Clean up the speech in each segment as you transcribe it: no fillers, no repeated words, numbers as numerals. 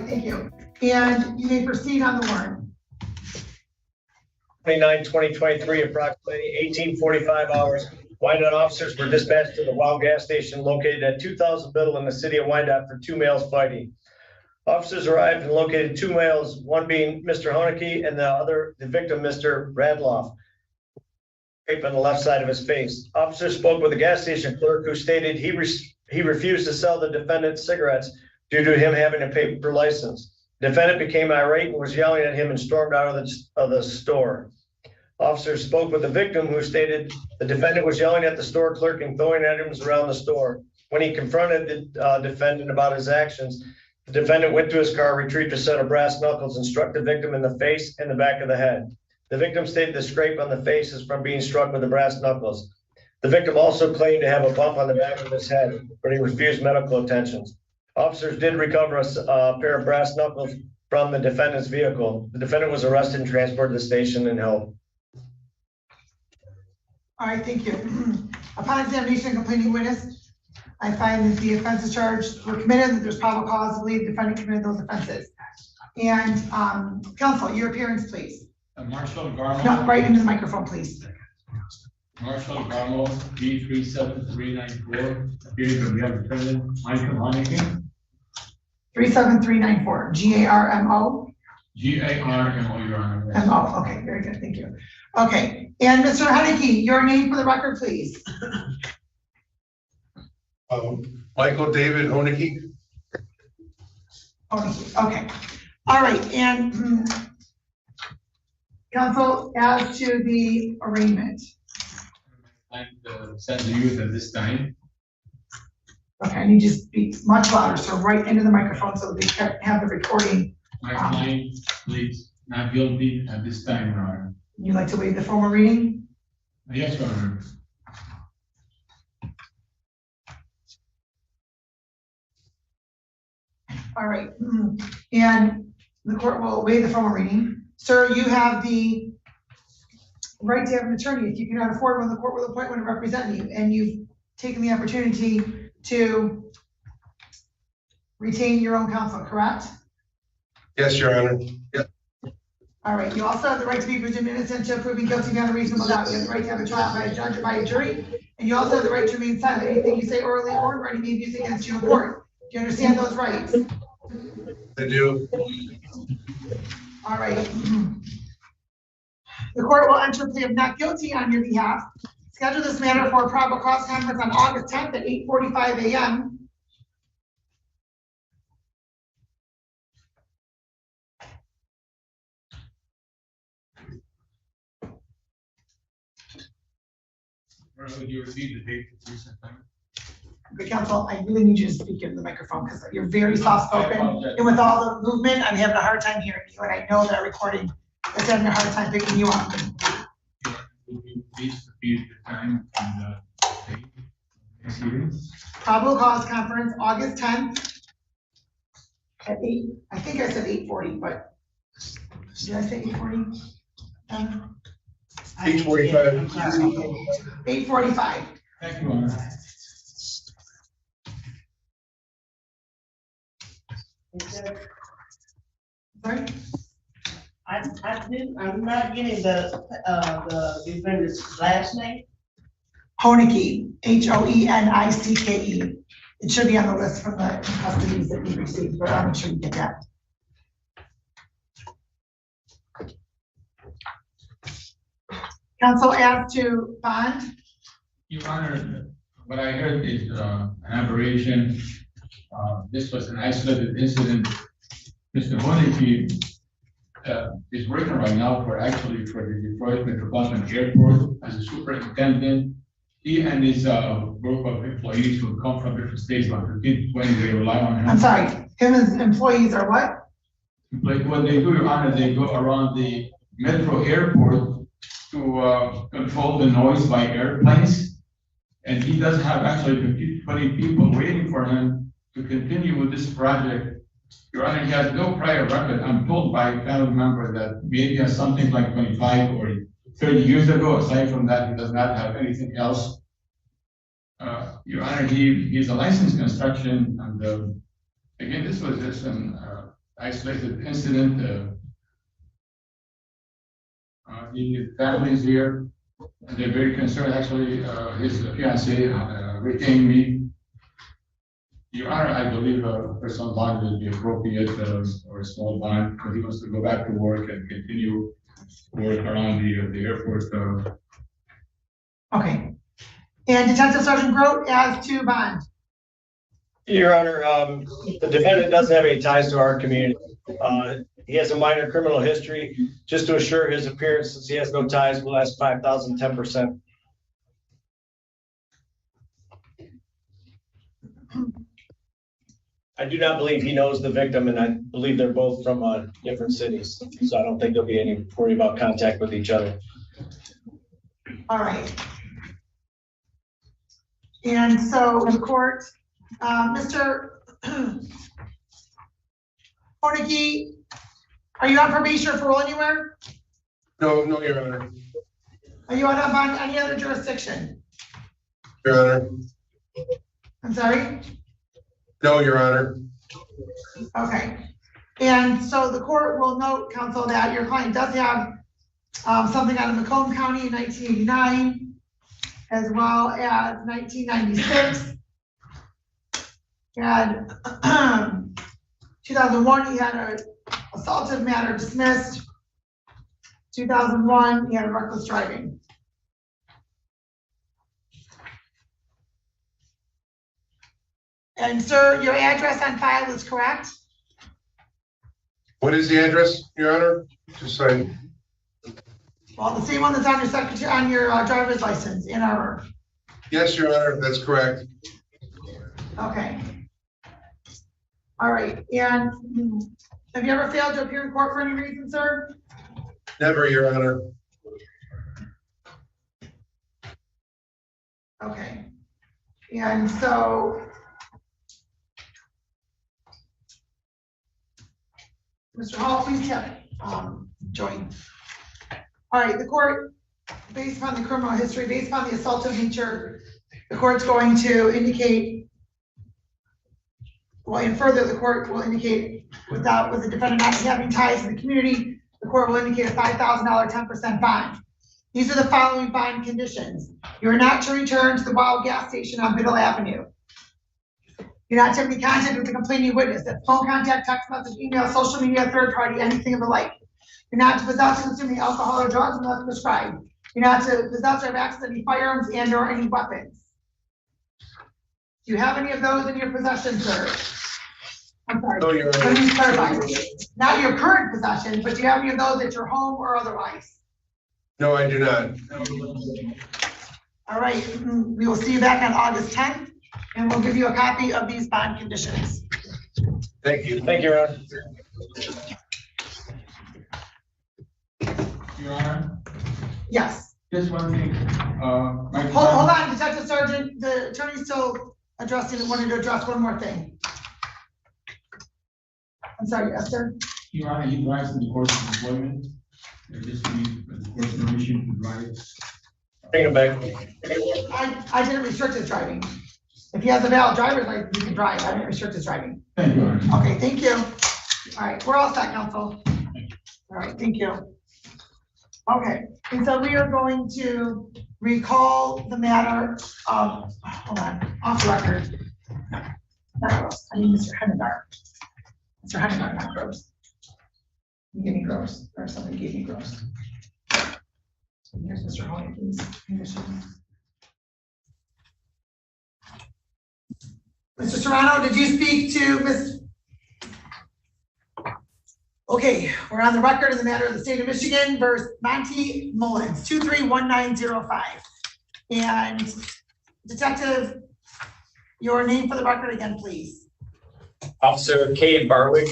right, thank you. And you may proceed on the warrant. 29/2023, approximately 18:45 hours. Wyandotte officers were dispatched to the WOW gas station located at 2000 Middle in the city of Wyandotte for two males fighting. Officers arrived and located two males, one being Mr. Honaki and the victim, Mr. Radloff, scrape on the left side of his face. Officers spoke with the gas station clerk who stated he refused to sell the defendant cigarettes due to him having a paper license. The defendant became irate and was yelling at him and stormed out of the store. Officers spoke with the victim who stated the defendant was yelling at the store clerk and throwing items around the store. When he confronted the defendant about his actions, the defendant went to his car, retrieved a set of brass knuckles and struck the victim in the face and the back of the head. The victim stated the scrape on the face is from being struck with the brass knuckles. The victim also claimed to have a bump on the back of his head, but he refused medical attention. Officers did recover a pair of brass knuckles from the defendant's vehicle. The defendant was arrested and transported to the station and held. All right, thank you. Upon examination of complaining witness, I find that the offenses charged were committed, that there's probable cause to believe the defendant committed those offenses. And counsel, your appearance, please. Marshall Garmo. No, right into the microphone, please. Marshall Garmo, B37394, appearing on behalf of President Michael Honaki. 37394, GARMO? GARMO, Your Honor. Yes. MO, okay, very good, thank you. Okay, and Mr. Honaki, your name for the record, please. Michael David Honaki. Honaki, okay. All right, and counsel, as to the arraignment. And send to you at this time. Okay, I need you to speak much louder, so right into the microphone so they can have the recording. My client pleads not guilty at this time, Your Honor. You'd like to waive the formal reading? Yes, Your Honor. All right, and the court will waive the formal reading. Sir, you have the right to have an attorney if you cannot afford one. The court will appoint one to represent you, and you've taken the opportunity to retain your own counsel, correct? Yes, Your Honor. Yep. All right, you also have the right to be presumed innocent until proven guilty beyond a reasonable doubt. You have the right to have a trial by a judge or by a jury, and you also have the right to remain silent. Anything you say orally or in writing may be used against you in court. Do you understand those rights? I do. All right. The court will enter a plea of not guilty on your behalf. Schedule this matter for a probable cause conference on August 10th at 8:45 a.m. Where would you receive the date of recent time? Okay, counsel, I really need you to speak into the microphone because you're very soft spoken. And with all the movement, I'm having a hard time hearing you. And I know that recording is having a hard time picking you up. Would you please repeat the time and the date of this hearing? Probable cause conference, August 10th at 8, I think I said 8:40, but did I say 8:40? 8:45. 8:45. Thank you, Your Honor. Sorry? I'm not getting the defendant's last name. Honaki, HoenickE. It should be on the list from the custodies that we received, but I'm sure you get that. Counsel, as to bond, Your Honor, what I heard is an aberration. This was an isolated incident. Mr. Honaki is working right now for the Detroit Metropolitan Airport as a superintendent. He and his group of employees who come from different states, about 15 to 20, they rely on him. I'm sorry, him and his employees are what? Like what they do, Your Honor, they go around the metro airport to control the noise by airplanes. And he does have actually 15 to 20 people waiting for him to continue with this project. Your Honor, he has no prior record. I'm told by a panel member that maybe has something like 25 or 30 years ago. Aside from that, he does not have anything else. Your Honor, he's a licensed construction, and again, this was just an isolated incident. The family is here, and they're very concerned. Actually, his fiancée retained me. Your Honor, I believe a personal bond would be appropriate, or a small bond, because he wants to go back to work and continue work around the airport. Okay. And Detective Sergeant Grote as to bond. Your Honor, the defendant doesn't have any ties to our community. He has a minor criminal history. Just to assure his appearance, since he has no ties, we'll ask 5,000, 10%. I do not believe he knows the victim, and I believe they're both from different cities. So I don't think there'll be any worry about contact with each other. All right. And so in court, Mr. Honaki, are you on probation or parole anywhere? No, Your Honor. Are you on bond any other jurisdiction? Your Honor. I'm sorry? No, Your Honor. Okay. And so the court will note, counsel, that your client does have something out of Macomb County in 1989, as well as 1996. And 2001, he had a assaultive matter dismissed. 2001, he had a reckless driving. And sir, your address on file is correct? What is the address, Your Honor? Just so I, Well, the same one that's on your secretary, on your driver's license, in our. yes, Your Honor, that's correct. Okay. All right, and have you ever failed to appear in court for any reason, sir? Never, Your Honor. Okay. And so Mr. Hall, please have join. All right, the court, based upon the criminal history, based upon the assaultive nature, the court's going to indicate, well, and further, the court will indicate with the defendant not having ties to the community, the court will indicate a $5,000 10% bond. These are the following bond conditions. You are not to return to the Wild gas station on Biddle Avenue. You're not to have any contact with the complaining witness. That's phone contact, text message, email, social media, third party, anything of the like. You're not to possess or consume any alcohol or drugs unless prescribed. You're not to possess or have access to any firearms and or any weapons. Do you have any of those in your possession, sir? I'm sorry. No, Your Honor. Let me clarify. Not your current possession, but do you have any of those at your home or otherwise? No, I do not. All right, we will see you back on August 10th, and we'll give you a copy of these bond conditions. Thank you. Thank you, Your Honor. Your Honor, Yes. just one thing, my. Hold on, Detective Sergeant, the attorney's still wanted to address one more thing. I'm sorry, yes, sir? Your Honor, he drives in the course of employment, just need the court's permission to drive. Bring it back. I didn't restrict his driving. If he has a valid driver's license, he can drive. I didn't restrict his driving. Thank you, Your Honor. Okay, thank you. All right, we're all set, counsel. All right, thank you. Okay, and so we are going to recall the matter of, hold on, off the record. Not Gross, I mean Mr. Hennegar. Mr. Hennegar, not Gross. You gave me Gross, or somebody gave me Gross. Here's Mr. Honaki's conditions. Mr. Serrano, did you speak to Ms.? Okay, we're on the record in the matter of the state of Michigan versus Monty Mullins, 231905. And Detective, your name for the record again, please. Officer Cade Barwick.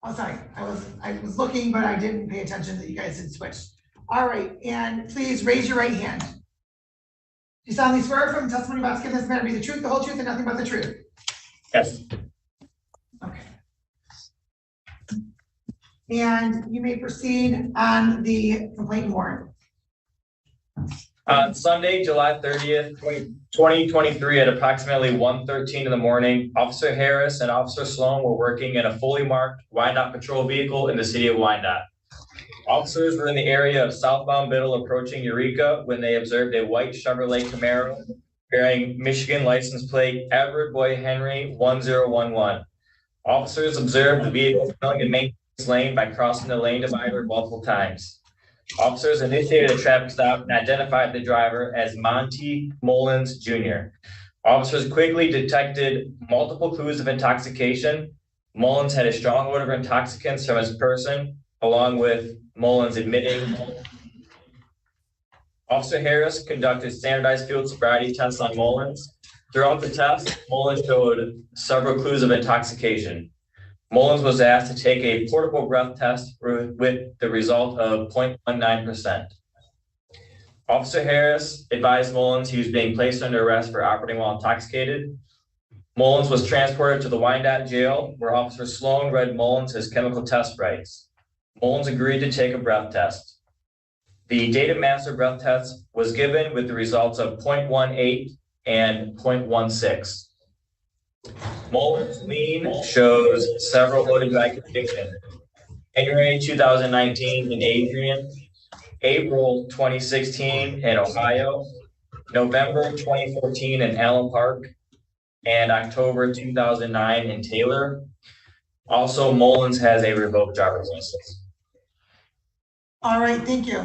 Oh, sorry, I was looking, but I didn't pay attention that you guys had switched. All right, and please raise your right hand. Do you solemnly swear from testimony about to give this matter to be the truth, the whole truth, and nothing but the truth? Yes. Okay. And you may proceed on the complaint warrant. On Sunday, July 30th, 2023, at approximately 1:13 in the morning, Officer Harris and Officer Sloan were working in a fully marked Wyandotte patrol vehicle in the city of Wyandotte. Officers were in the area of southbound Biddle approaching Eureka when they observed a white Chevrolet Camaro bearing Michigan license plate Everett Boy Henry 1011. Officers observed the vehicle filling a maintenance lane by crossing the lane divider multiple times. Officers initiated a traffic stop and identified the driver as Monty Mullins Jr. Officers quickly detected multiple clues of intoxication. Mullins had a strong odor of intoxicants from his person, along with Mullins admitting. Officer Harris conducted standardized field sobriety tests on Mullins. Throughout the test, Mullins showed several clues of intoxication. Mullins was asked to take a portable breath test with the result of 0.19%. Officer Harris advised Mullins he was being placed under arrest for operating while intoxicated. Mullins was transported to the Wyandotte jail, where Officer Sloan read Mullins his chemical test rights. Mullins agreed to take a breath test. The data master breath test was given with the results of 0.18 and 0.16. Mullins' lean shows several OWI convictions. January 2019 in Adrian, April 2016 in Ohio, November 2014 in Allen Park, and October 2009 in Taylor. Also, Mullins has a revoked driver's license. All right, thank you.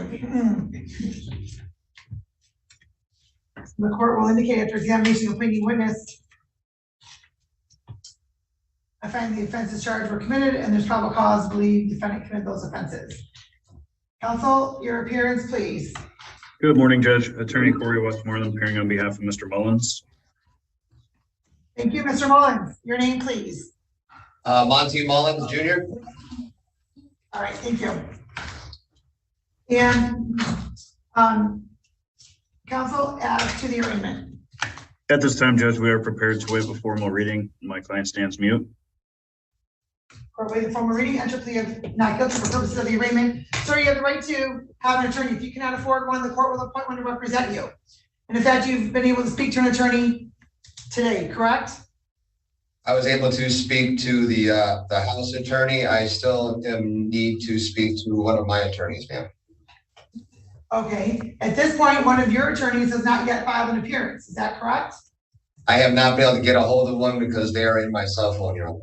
The court will indicate after examination of pleading witness, I find the offenses charged were committed and there's probable cause to believe defendant committed those offenses. Counsel, your appearance, please. Good morning, Judge. Attorney Corey Westmoreland, appearing on behalf of Mr. Mullins. Thank you, Mr. Mullins. Your name, please. Monty Mullins Jr. All right, thank you. And counsel, as to the arraignment. At this time, Judge, we are prepared to waive a formal reading. My client stands mute. Court waive the formal reading, enter plea of not guilty for purposes of the arraignment. Sir, you have the right to have an attorney. If you cannot afford one, the court will appoint one to represent you. And in fact, you've been able to speak to an attorney today, correct? I was able to speak to the House attorney. I still need to speak to one of my attorneys, ma'am. Okay, at this point, one of your attorneys has not yet filed an appearance. Is that correct? I have not been able to get a hold of one because they are in my cell phone, Your Honor.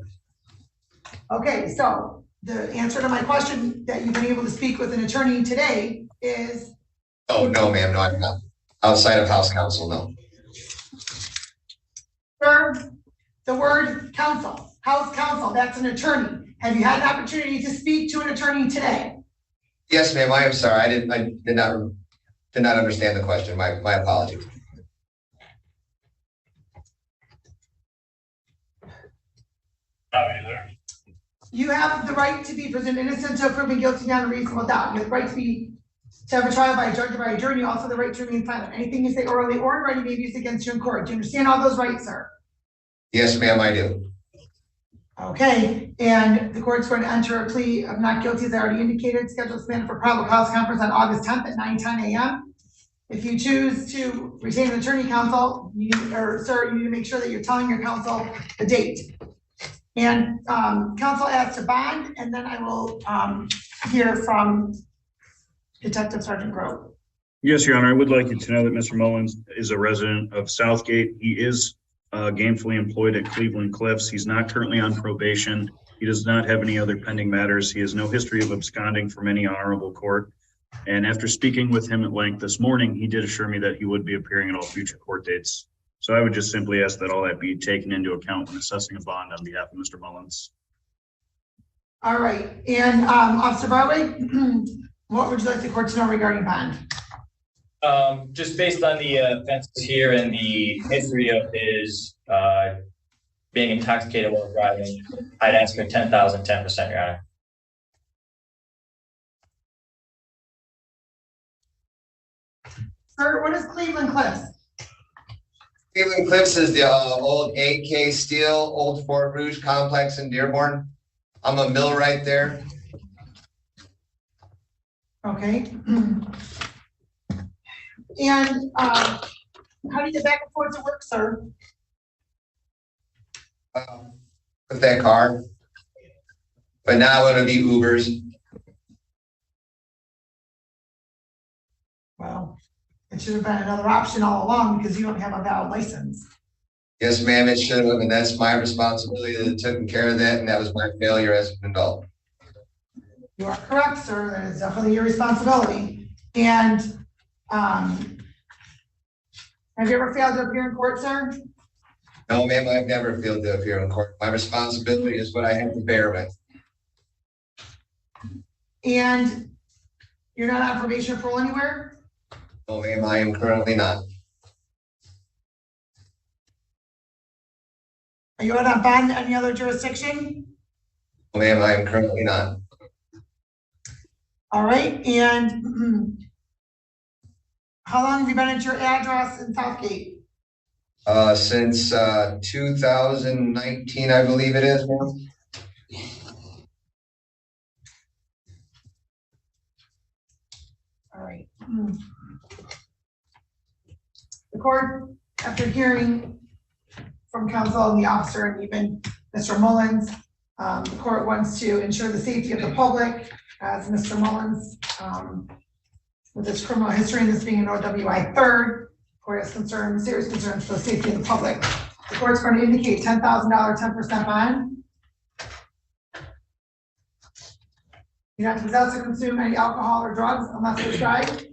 Okay, so the answer to my question that you've been able to speak with an attorney today is? Oh, no, ma'am, no, I'm not. Outside of House counsel, no. Sir, the word counsel, House counsel, that's an attorney. Have you had an opportunity to speak to an attorney today? Yes, ma'am, I am sorry. I did not understand the question. My apologies. You have the right to be presumed innocent until proven guilty beyond a reasonable doubt. You have the right to have a trial by a judge or by a jury. You also have the right to remain silent. Anything you say orally or in writing may be used against you in court. Do you understand all those rights, sir? Yes, ma'am, I do. Okay, and the court's going to enter a plea of not guilty, as I already indicated, scheduled to for probable cause conference on August 10th at 9:10 a.m. If you choose to retain an attorney counsel, sir, you need to make sure that you're telling your counsel the date. And counsel adds to bond, and then I will hear from Detective Sergeant Grove. Yes, Your Honor. I would like you to know that Mr. Mullins is a resident of Southgate. He is gainfully employed at Cleveland Cliffs. He's not currently on probation. He does not have any other pending matters. He has no history of absconding from any honorable court. And after speaking with him at length this morning, he did assure me that he would be appearing at all future court dates. So I would just simply ask that all that be taken into account when assessing a bond on behalf of Mr. Mullins. All right, and Officer Broadway, what would you like the court to know regarding bond? Just based on the offenses here and the history of his being intoxicated while driving, I'd ask for 10,000, 10%, Your Honor. Sir, what is Cleveland Cliffs? Cleveland Cliffs is the old AK Steel, old Fort Rouge complex in Dearborn. I'm a millwright there. Okay. And, how do you get back and forth to work, sir? With that car. But now it'll be Ubers. Well, it should have been another option all along because you don't have a valid license. Yes, ma'am, it should have, and that's my responsibility to taking care of that, and that was my failure as an adult. You are correct, sir. That is definitely your responsibility. And, have you ever failed to appear in court, sir? No, ma'am, I've never failed to appear in court. My responsibility is what I have to bear with. And you're not on probation or parole anywhere? No, ma'am, I am currently not. Are you out on bond in any other jurisdiction? No, ma'am, I am currently not. All right, and how long have you been at your address in Southgate? Since 2019, I believe it is, ma'am. All right. The court, after hearing from counsel and the officer and even Mr. Mullins, the court wants to ensure the safety of the public, as Mr. Mullins, with his criminal history and this being an OWI third, court has concerns, serious concerns for the safety of the public. The court's going to indicate $10,000, 10% bond. You not to possess or consume any alcohol or drugs unless prescribed.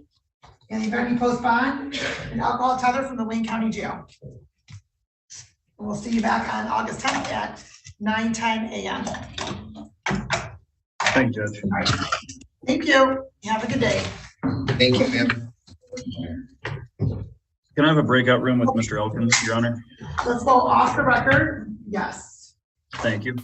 And the event you post bond, an alcohol tether from the Wayne County Jail. And we'll see you back on August 10th at 9:10 a.m. Thank you, Judge. All right. Thank you. Have a good day. Thank you, ma'am. Can I have a breakout room with Mr. Elkins, Your Honor? Let's go off the record. Yes. Thank you.